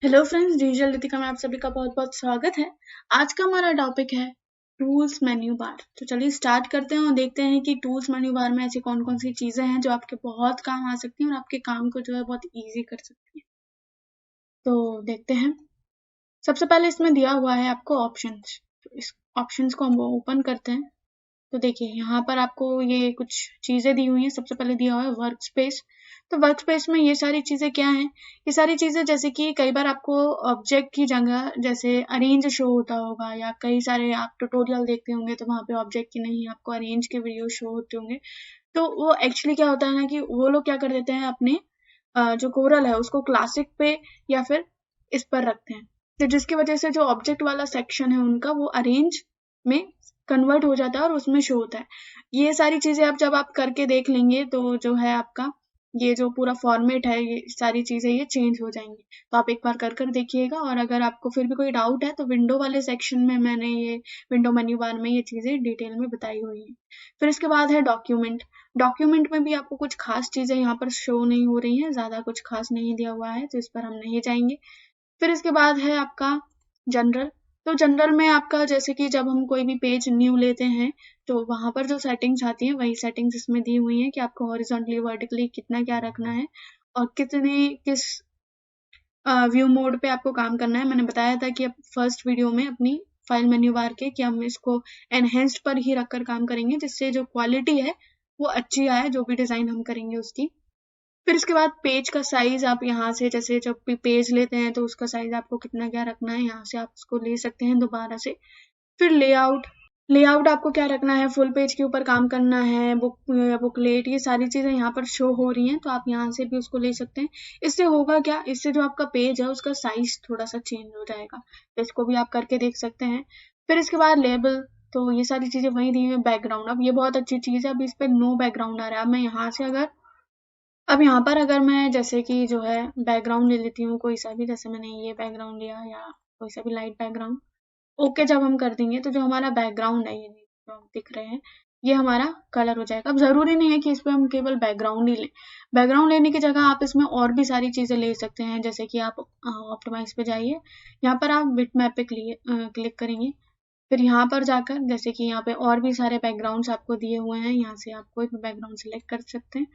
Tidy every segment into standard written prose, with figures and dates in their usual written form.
Hello friends, digital Ritika में आप सभी का बहुत बहुत स्वागत है। आज का हमारा टॉपिक है टूल्स मेन्यू बार। तो चलिए स्टार्ट करते हैं और देखते हैं कि टूल्स मेन्यू बार में ऐसी कौन कौन सी चीजें हैं जो आपके बहुत काम आ सकती हैं और आपके काम को जो है बहुत इजी कर सकती हैं। तो देखते हैं। सबसे पहले इसमें दिया हुआ है आपको ऑप्शंस। तो इस ऑप्शंस को हम ओपन करते हैं। तो देखिए यहाँ पर आपको ये कुछ चीजें दी हुई हैं। सबसे पहले दिया हुआ है वर्क स्पेस। तो वर्क स्पेस में ये सारी चीजें क्या हैं? ये सारी चीजें जैसे कि कई बार आपको ऑब्जेक्ट की जगह जैसे अरेंज शो होता होगा, या कई सारे आप ट्यूटोरियल देखते होंगे तो वहां पे ऑब्जेक्ट की नहीं आपको अरेंज के वीडियो शो होते होंगे। तो वो एक्चुअली क्या होता है ना कि वो लोग क्या कर देते हैं, अपने जो कोरल है उसको क्लासिक पे या फिर इस पर रखते हैं। तो जिसकी वजह से जो ऑब्जेक्ट वाला सेक्शन है उनका वो अरेंज में कन्वर्ट हो जाता है और उसमें शो होता है। ये सारी चीजें आप जब आप करके देख लेंगे तो जो है आपका ये जो पूरा फॉर्मेट है, ये सारी चीजें ये चेंज हो जाएंगी। तो आप एक बार कर कर देखिएगा, और अगर आपको फिर भी कोई डाउट है तो विंडो वाले सेक्शन में मैंने ये विंडो मेन्यू बार में ये चीजें डिटेल में बताई हुई है। फिर इसके बाद है डॉक्यूमेंट। डॉक्यूमेंट में भी आपको कुछ खास चीजें यहाँ पर शो नहीं हो रही हैं, ज्यादा कुछ खास नहीं दिया हुआ है तो इस पर हम नहीं जाएंगे। फिर इसके बाद है आपका जनरल। तो जनरल में आपका जैसे कि जब हम कोई भी पेज न्यू लेते हैं तो वहां पर जो सेटिंग्स आती हैं वही सेटिंग्स इसमें दी हुई हैं कि आपको हॉरिजॉन्टली वर्टिकली कितना क्या रखना है और कितने किस व्यू मोड पे आपको काम करना है। मैंने बताया था कि अब फर्स्ट वीडियो में अपनी फाइल मेन्यू बार के कि हम इसको एनहेंस्ड पर ही रखकर काम करेंगे, जिससे जो क्वालिटी है वो अच्छी आए, जो भी डिजाइन हम करेंगे उसकी। फिर इसके बाद पेज का साइज आप यहाँ से जैसे जब भी पेज लेते हैं तो उसका साइज आपको कितना क्या रखना है, यहाँ से आप उसको ले सकते हैं दोबारा से। फिर लेआउट। लेआउट आपको क्या रखना है, फुल पेज के ऊपर काम करना है, बुकलेट, ये सारी चीजें यहाँ पर शो हो रही हैं तो आप यहाँ से भी उसको ले सकते हैं। इससे होगा क्या, इससे जो आपका पेज है उसका साइज थोड़ा सा चेंज हो जाएगा, तो इसको भी आप करके देख सकते हैं। फिर इसके बाद लेबल। तो ये सारी चीजें वही दी हुई। बैकग्राउंड, अब ये बहुत अच्छी चीज है, अब इस पे नो बैकग्राउंड आ रहा है। अब मैं यहाँ से अब यहाँ पर अगर मैं जैसे कि जो है बैकग्राउंड ले लेती हूँ कोई सा भी, जैसे मैंने ये बैकग्राउंड लिया या कोई सा भी लाइट बैकग्राउंड। ओके जब हम कर देंगे तो जो हमारा बैकग्राउंड है, ये जो हम दिख रहे हैं, ये हमारा कलर हो जाएगा। अब जरूरी नहीं है कि इस पे हम केवल बैकग्राउंड ही लें। बैकग्राउंड लेने की जगह आप इसमें और भी सारी चीजें ले सकते हैं। जैसे कि आप ऑप्टिमाइज पे जाइए, यहाँ पर आप बिटमैप पे क्लिक करेंगे। फिर यहाँ पर जाकर जैसे कि यहाँ पे और भी सारे बैकग्राउंड्स आपको दिए हुए हैं, यहाँ से आप कोई भी बैकग्राउंड सिलेक्ट कर सकते हैं,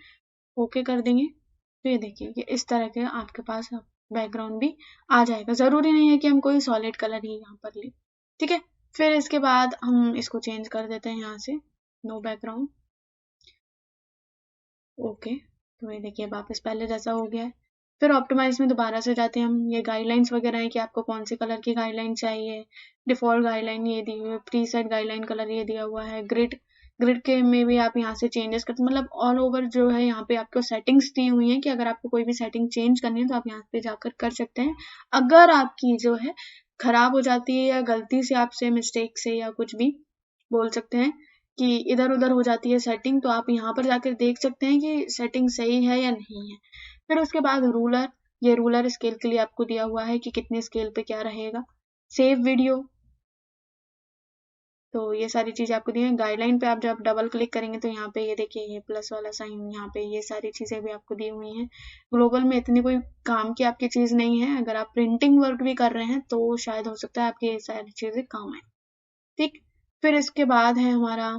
ओके कर देंगे। तो ये देखिए ये इस तरह के आपके पास बैकग्राउंड भी आ जाएगा। जरूरी नहीं है कि हम कोई सॉलिड कलर ही यहाँ पर ले, ठीक है। फिर इसके बाद हम इसको चेंज कर देते हैं यहाँ से, नो बैकग्राउंड, ओके। तो ये देखिए वापस पहले जैसा हो गया है। फिर ऑप्टिमाइज में दोबारा से जाते हैं हम। ये गाइडलाइंस वगैरह है कि आपको कौन से कलर की गाइडलाइन चाहिए। डिफॉल्ट गाइडलाइन ये दी हुई है, प्री सेट गाइडलाइन कलर ये दिया हुआ है। ग्रिड, ग्रिड के में भी आप यहाँ से चेंजेस करते, मतलब ऑल ओवर जो है यहाँ पे आपको सेटिंग्स दी हुई है कि अगर आपको कोई भी सेटिंग चेंज करनी है तो आप यहाँ पे जाकर कर सकते हैं। अगर आपकी जो है खराब हो जाती है या गलती से आपसे मिस्टेक से या कुछ भी बोल सकते हैं कि इधर उधर हो जाती है सेटिंग, तो आप यहाँ पर जाकर देख सकते हैं कि सेटिंग सही है या नहीं है। फिर उसके बाद रूलर। ये रूलर स्केल के लिए आपको दिया हुआ है कि कितने स्केल पे क्या रहेगा। Save video. तो ये सारी चीजें आपको दी है। गाइडलाइन पे आप जब डबल क्लिक करेंगे तो यहाँ पे ये देखिए ये प्लस वाला साइन, यहाँ पे ये सारी चीजें भी आपको दी हुई हैं। ग्लोबल में इतनी कोई काम की आपकी चीज नहीं है, अगर आप प्रिंटिंग वर्क भी कर रहे हैं तो शायद हो सकता है आपकी ये सारी चीजें काम आए, ठीक। फिर इसके बाद है हमारा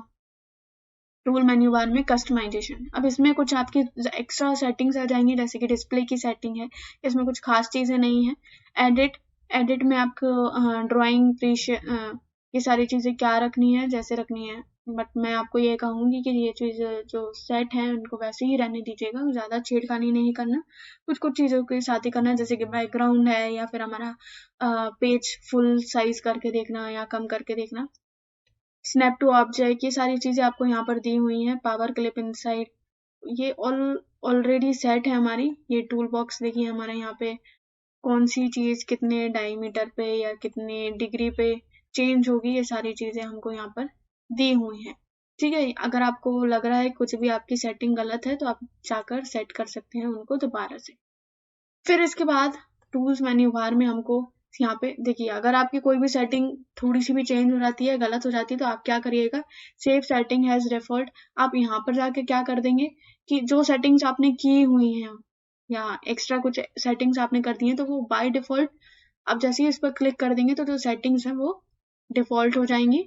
टूल मेन्यू बार में कस्टमाइजेशन। अब इसमें कुछ आपकी एक्स्ट्रा सेटिंग्स आ जाएंगी, जैसे कि डिस्प्ले की सेटिंग है, इसमें कुछ खास चीजें नहीं है। एडिट, एडिट में आपको ड्राइंग ये सारी चीजें क्या रखनी है, जैसे रखनी है। बट मैं आपको ये कहूंगी कि ये चीज जो सेट है उनको वैसे ही रहने दीजिएगा, ज्यादा छेड़खानी नहीं करना। कुछ कुछ चीजों के साथ ही करना, जैसे कि बैकग्राउंड है या फिर हमारा पेज फुल साइज करके देखना या कम करके देखना। स्नैप टू ऑब्जेक्ट, ये सारी चीजें आपको यहाँ पर दी हुई हैं। पावर क्लिप इनसाइड, ये ऑलरेडी सेट है हमारी। ये टूल बॉक्स देखिए हमारे यहाँ पे कौन सी चीज कितने डायमीटर पे या कितने डिग्री पे चेंज होगी, ये सारी चीजें हमको यहाँ पर दी हुई हैं, ठीक है। अगर आपको लग रहा है कुछ भी आपकी सेटिंग गलत है तो आप जाकर सेट कर सकते हैं उनको दोबारा से। फिर इसके बाद टूल्स मेन्यू बार में हमको यहाँ पे देखिए, अगर आपकी कोई भी सेटिंग थोड़ी सी भी चेंज हो जाती है, गलत हो जाती है, तो आप क्या करिएगा, सेव सेटिंग हैज रेफर्ड, आप यहाँ पर जाके क्या कर देंगे कि जो सेटिंग्स आपने की हुई हैं या एक्स्ट्रा कुछ सेटिंग्स आपने कर दी है तो वो बाय डिफॉल्ट आप जैसे ही इस पर क्लिक कर देंगे तो जो सेटिंग्स हैं वो डिफॉल्ट हो जाएंगी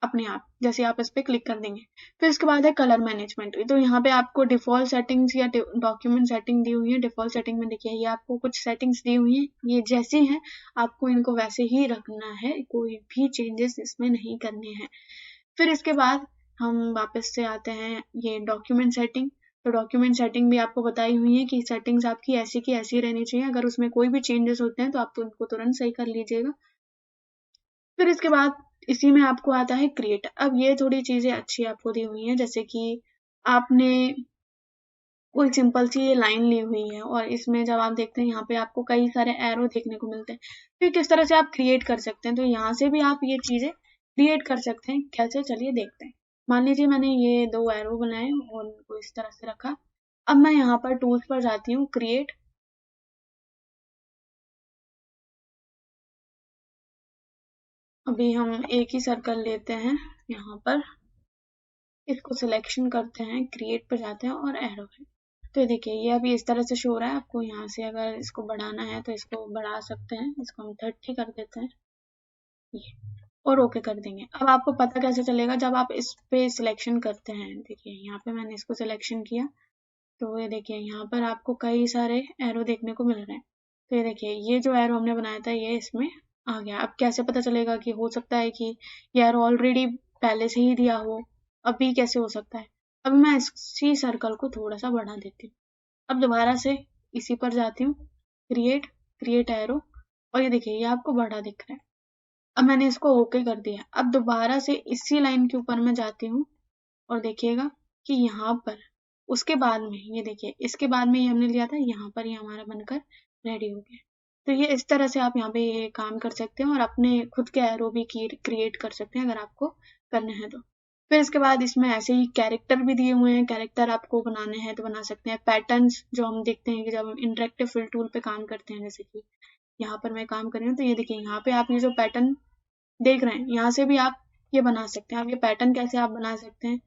अपने आप, जैसे आप इस पर क्लिक कर देंगे। फिर इसके बाद है कलर मैनेजमेंट। तो यहाँ पे आपको डिफॉल्ट सेटिंग्स या डॉक्यूमेंट सेटिंग दी हुई है। डिफॉल्ट सेटिंग में देखिए ये आपको कुछ सेटिंग्स दी हुई है, ये जैसी हैं आपको इनको वैसे ही रखना है, कोई भी चेंजेस इसमें नहीं करने हैं। फिर इसके बाद हम वापस से आते हैं ये डॉक्यूमेंट सेटिंग। तो डॉक्यूमेंट सेटिंग भी आपको बताई हुई है कि सेटिंग्स आपकी ऐसी की ऐसी रहनी चाहिए, अगर उसमें कोई भी चेंजेस होते हैं तो आप उनको तुरंत सही कर लीजिएगा। फिर इसके बाद इसी में आपको आता है क्रिएट। अब ये थोड़ी चीजें अच्छी आपको दी हुई हैं, जैसे कि आपने कोई सिंपल सी ये लाइन ली हुई है और इसमें जब आप देखते हैं यहाँ पे आपको कई सारे एरो देखने को मिलते हैं, तो किस तरह से आप क्रिएट कर सकते हैं। तो यहाँ से भी आप ये चीजें क्रिएट कर सकते हैं। कैसे, चलिए देखते हैं। मान लीजिए मैंने ये 2 एरो बनाए और उनको इस तरह से रखा। अब मैं यहाँ पर टूल्स पर जाती हूँ, क्रिएट। अभी हम एक ही सर्कल लेते हैं यहाँ पर, इसको सिलेक्शन करते हैं, क्रिएट पर जाते हैं और एरो है। तो ये देखिए ये अभी इस तरह से शो हो रहा है। आपको यहाँ से अगर इसको बढ़ाना है तो इसको बढ़ा सकते हैं। इसको हम 30 कर देते हैं ये, और ओके कर देंगे। अब आपको पता कैसे चलेगा, जब आप इस पे सिलेक्शन करते हैं। देखिए यहाँ पे मैंने इसको सिलेक्शन किया तो ये देखिए यहाँ पर आपको कई सारे एरो देखने को मिल रहे हैं। तो ये देखिए ये जो एरो हमने बनाया था ये इसमें आ गया। अब कैसे पता चलेगा, कि हो सकता है कि ये एरो ऑलरेडी पहले से ही दिया हो, अभी कैसे हो सकता है। अभी मैं इसी सर्कल को थोड़ा सा बढ़ा देती हूँ। अब दोबारा से इसी पर जाती हूँ, क्रिएट एरो, और ये देखिए ये आपको बड़ा दिख रहा है। अब मैंने इसको ओके कर दिया। अब दोबारा से इसी लाइन के ऊपर मैं जाती हूँ और देखिएगा कि यहाँ पर उसके बाद में ये देखिए इसके बाद में ये हमने लिया था, यहाँ पर ये हमारा बनकर रेडी हो गया। तो ये इस तरह से आप यहाँ पे ये काम कर सकते हैं और अपने खुद के एरो भी क्रिएट कर सकते हैं अगर आपको करने हैं तो। फिर इसके बाद इसमें ऐसे ही कैरेक्टर भी दिए हुए हैं। कैरेक्टर आपको बनाने हैं तो बना सकते हैं। पैटर्न्स जो हम देखते हैं कि जब हम इंटरेक्टिव फिल टूल पे काम करते हैं, जैसे कि यहाँ पर मैं काम कर रही हूँ, तो ये देखिए यहाँ पे आप ये जो पैटर्न देख रहे हैं यहाँ से भी आप ये बना सकते हैं। आप ये पैटर्न कैसे आप बना सकते हैं,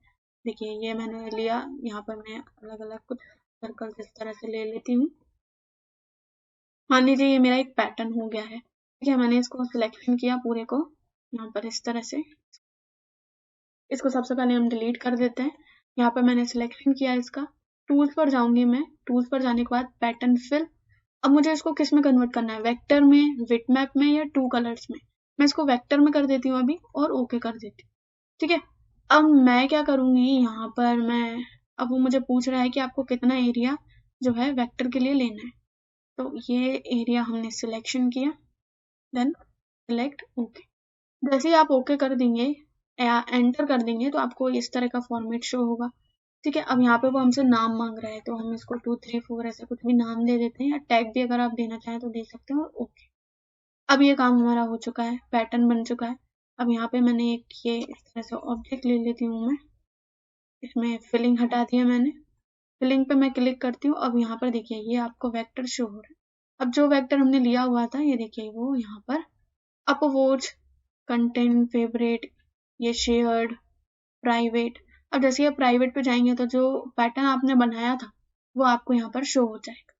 देखिए ये मैंने लिया, यहाँ पर मैं अलग अलग कुछ सर्कल इस तरह से ले लेती हूँ। मान लीजिए ये मेरा एक पैटर्न हो गया है, ठीक है। मैंने इसको सिलेक्शन किया पूरे को यहाँ पर इस तरह से। इसको सबसे पहले हम डिलीट कर देते हैं। यहाँ पर मैंने सिलेक्शन किया इसका, टूल्स पर जाऊंगी मैं। टूल्स पर जाने के बाद पैटर्न फिल। अब मुझे इसको किस में कन्वर्ट करना है, वेक्टर में, बिटमैप में, या टू कलर्स में। मैं इसको वेक्टर में कर देती हूँ अभी और ओके कर देती हूँ, ठीक है। अब मैं क्या करूंगी, यहाँ पर मैं, अब वो मुझे पूछ रहा है कि आपको कितना एरिया जो है वेक्टर के लिए लेना है। तो ये एरिया हमने सिलेक्शन किया, देन सिलेक्ट ओके। जैसे ही आप ओके कर देंगे या एंटर कर देंगे तो आपको इस तरह का फॉर्मेट शो होगा, ठीक है। अब यहाँ पे वो हमसे नाम मांग रहा है तो हम इसको 2 3 4 ऐसा कुछ भी नाम दे देते हैं, या टैग भी अगर आप देना चाहें तो दे सकते हैं, और ओके। अब ये काम हमारा हो चुका है, पैटर्न बन चुका है। अब यहाँ पे मैंने एक ये इस तरह से ऑब्जेक्ट ले लेती हूँ मैं, इसमें फिलिंग हटा दिया मैंने। फिलिंग पे मैं क्लिक करती हूँ। अब यहाँ पर देखिए ये आपको वेक्टर शो हो रहा है। अब जो वेक्टर हमने लिया हुआ था ये देखिए वो यहाँ पर अपवोच, कंटेंट, फेवरेट, ये शेयर्ड, प्राइवेट। अब जैसे ये प्राइवेट पे जाएंगे तो जो पैटर्न आपने बनाया था वो आपको यहाँ पर शो हो जाएगा।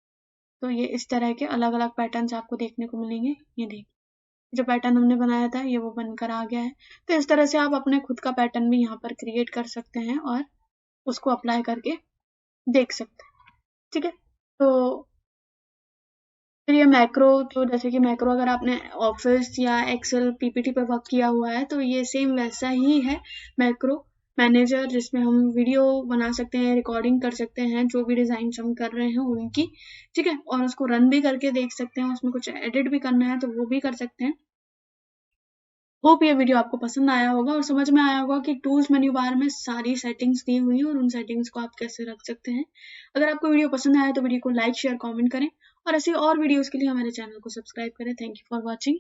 तो ये इस तरह के अलग अलग पैटर्न्स आपको देखने को मिलेंगे। ये देखिए जो पैटर्न हमने बनाया था ये वो बनकर आ गया है। तो इस तरह से आप अपने खुद का पैटर्न भी यहाँ पर क्रिएट कर सकते हैं और उसको अप्लाई करके देख सकते हैं, ठीक है। तो फिर ये मैक्रो, तो जैसे कि मैक्रो अगर आपने ऑफिस या एक्सेल पीपीटी पर वर्क किया हुआ है तो ये सेम वैसा ही है मैक्रो मैनेजर, जिसमें हम वीडियो बना सकते हैं, रिकॉर्डिंग कर सकते हैं जो भी डिजाइन हम कर रहे हैं उनकी, ठीक है। और उसको रन भी करके देख सकते हैं, उसमें कुछ एडिट भी करना है तो वो भी कर सकते हैं। होप ये वीडियो आपको पसंद आया होगा और समझ में आया होगा कि टूल्स मेन्यू बार में सारी सेटिंग्स दी हुई हैं और उन सेटिंग्स को आप कैसे रख सकते हैं। अगर आपको वीडियो पसंद आया तो वीडियो को लाइक, शेयर, कमेंट करें और ऐसी और वीडियोस के लिए हमारे चैनल को सब्सक्राइब करें। Thank you for watching.